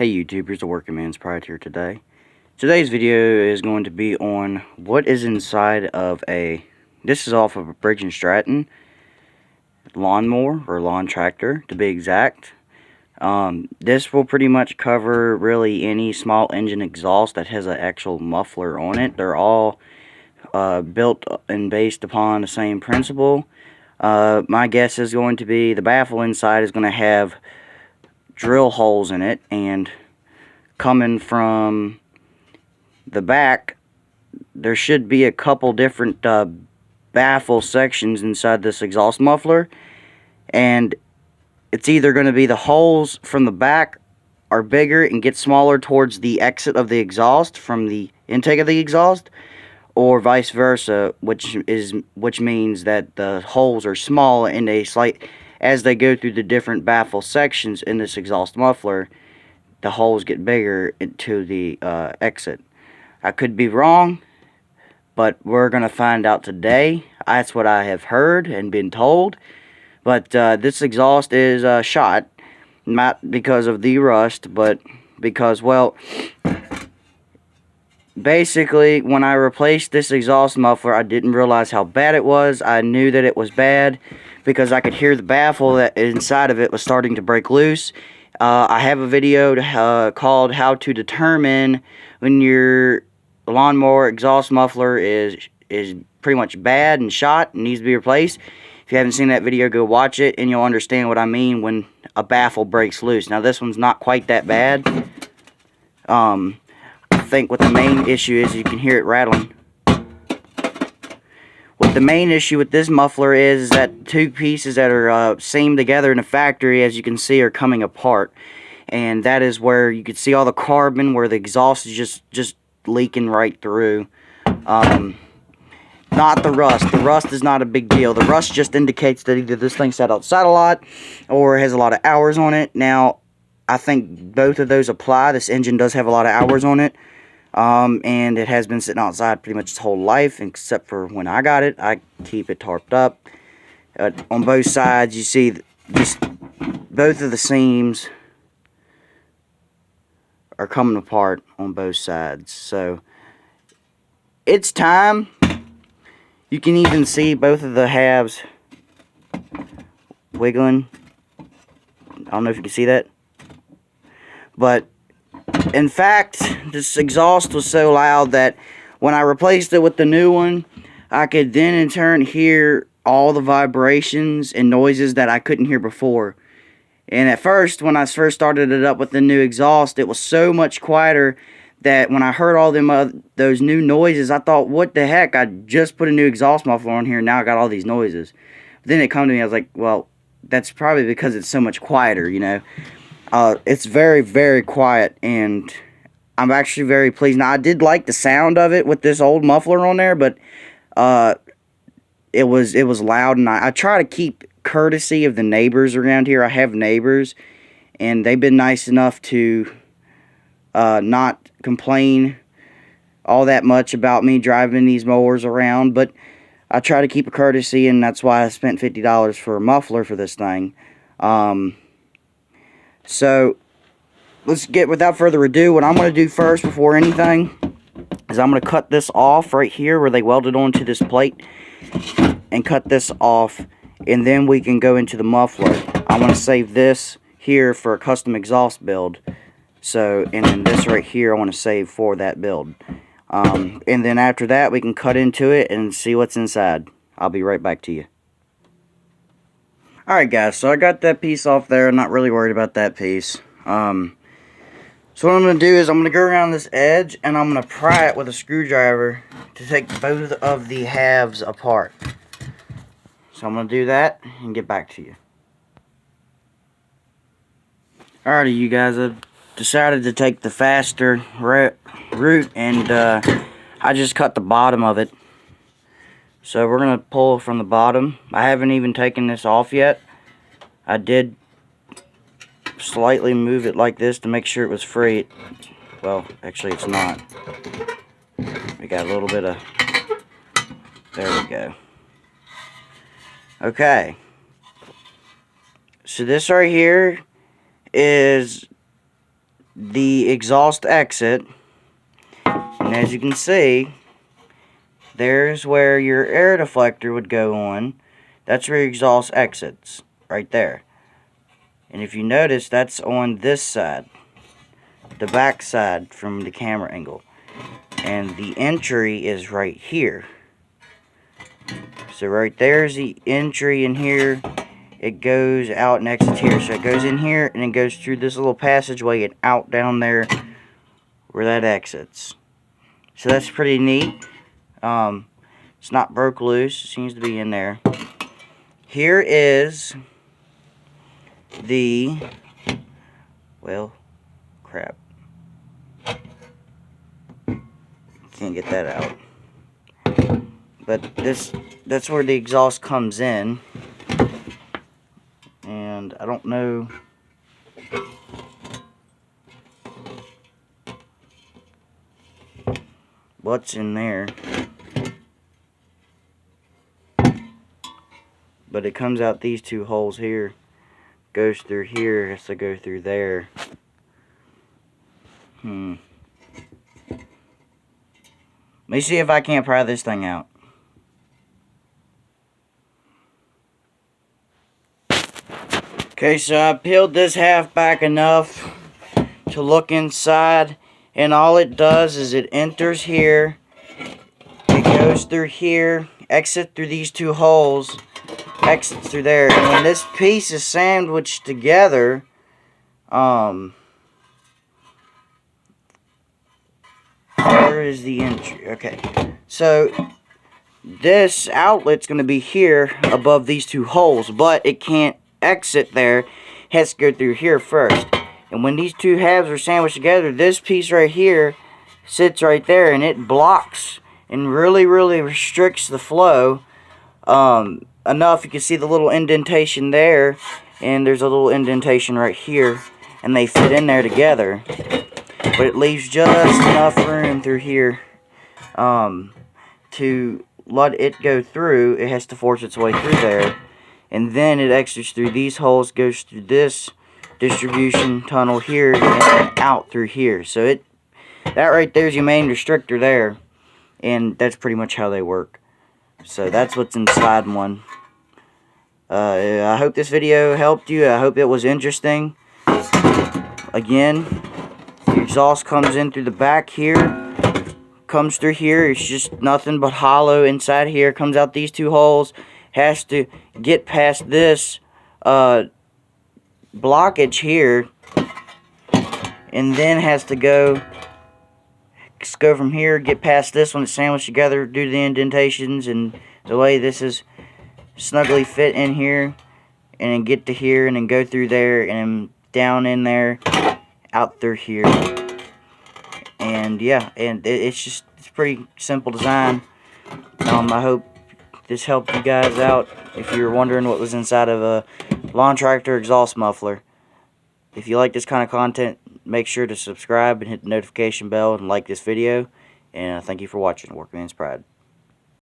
Hey YouTubers, the Working Man's Pride here today. Today's video is going to be on what is inside of this is off of a Briggs & Stratton lawnmower, or lawn tractor to be exact. This will pretty much cover really any small engine exhaust that has an actual muffler on it. They're all built and based upon the same principle. My guess is going to be the baffle inside is going to have drill holes in it, and coming from the back there should be a couple different baffle sections inside this exhaust muffler, and it's either going to be the holes from the back are bigger and get smaller towards the exit of the exhaust from the intake of the exhaust, or vice versa, which means that the holes are small and as they go through the different baffle sections in this exhaust muffler, the holes get bigger into the exit. I could be wrong, but we're going to find out today. That's what I have heard and been told. But this exhaust is shot, not because of the rust, but because, well, basically when I replaced this exhaust muffler, I didn't realize how bad it was. I knew that it was bad because I could hear the baffle that inside of it was starting to break loose. I have a video called How to Determine When Your Lawnmower Exhaust Muffler is pretty much bad and shot and needs to be replaced. If you haven't seen that video, go watch it and you'll understand what I mean when a baffle breaks loose. Now this one's not quite that bad. I think what the main issue is, you can hear it rattling. What the main issue with this muffler is that two pieces that are seamed together in a factory, as you can see, are coming apart. And that is where you can see all the carbon, where the exhaust is just leaking right through. Not the rust. The rust is not a big deal. The rust just indicates that either this thing sat outside a lot or has a lot of hours on it. Now, I think both of those apply. This engine does have a lot of hours on it. And it has been sitting outside pretty much its whole life, except for when I got it. I keep it tarped up. On both sides, you see just both of the seams are coming apart on both sides. So it's time. You can even see both of the halves wiggling. I don't know if you can see that, but in fact, this exhaust was so loud that when I replaced it with the new one, I could then in turn hear all the vibrations and noises that I couldn't hear before. And at first, when I first started it up with the new exhaust, it was so much quieter that when I heard all those new noises, I thought, what the heck? I just put a new exhaust muffler on here, and now I got all these noises. But then it came to me, I was like, well, that's probably because it's so much quieter, you know. It's very, very quiet, and I'm actually very pleased. Now, I did like the sound of it with this old muffler on there, but it was loud, and I try to keep courtesy of the neighbors around here. I have neighbors, and they've been nice enough to not complain all that much about me driving these mowers around, but I try to keep a courtesy, and that's why I spent $50 for a muffler for this thing. So, let's get, without further ado, what I'm going to do first before anything is I'm going to cut this off right here where they welded onto this plate, and cut this off, and then we can go into the muffler. I want to save this here for a custom exhaust build. So, and then this right here I want to save for that build. And then after that we can cut into it and see what's inside. I'll be right back to you. Alright guys, so I got that piece off there. I'm not really worried about that piece. So what I'm going to do is I'm going to go around this edge and I'm going to pry it with a screwdriver to take both of the halves apart. So I'm going to do that and get back to you. Alrighty you guys, I've decided to take the faster route, and I just cut the bottom of it. So we're going to pull from the bottom. I haven't even taken this off yet. I did slightly move it like this to make sure it was free. Well, actually it's not. We got a little bit of... There we go. Okay. So this right here is the exhaust exit, and as you can see, there's where your air deflector would go on. That's where your exhaust exits, right there. And if you notice, that's on this side, the back side from the camera angle. And the entry is right here. So right there's the entry in here. It goes out and exits here. So it goes in here and it goes through this little passageway and out down there where that exits. So that's pretty neat. It's not broke loose. It seems to be in there. Here is the, well, crap. Can't get that out. But that's where the exhaust comes in. And I don't know what's in there, but it comes out these two holes here, goes through here, has to go through there. Let me see if I can't pry this thing out. Okay, so I peeled this half back enough to look inside, and all it does is it enters here, it goes through here, exits through these two holes, exits through there, and when this piece is sandwiched together, where is the entry? Okay, so this outlet's going to be here above these two holes, but it can't exit there. It has to go through here first. And when these two halves are sandwiched together, this piece right here sits right there, and it blocks and really restricts the flow enough. You can see the little indentation there, and there's a little indentation right here, and they fit in there together. But it leaves just enough room through here to let it go through. It has to force its way through there, and then it exits through these holes, goes through this distribution tunnel here, and out through here. So that right there is your main restrictor there, and that's pretty much how they work. So that's what's inside one. I hope this video helped you. I hope it was interesting. Again, the exhaust comes in through the back here, comes through here. It's just nothing but hollow inside here. Comes out these two holes, has to get past this blockage here, and then has to go from here, get past this one, it's sandwiched together due to the indentations and the way this is snugly fit in here, and then get to here, and then go through there, and then down in there, out through here. And yeah, and it's pretty simple design. I hope this helped you guys out if you're wondering what was inside of a lawn tractor exhaust muffler. If you like this kind of content, make sure to subscribe and hit the notification bell and like this video. And thank you for watching. Workman's Pride.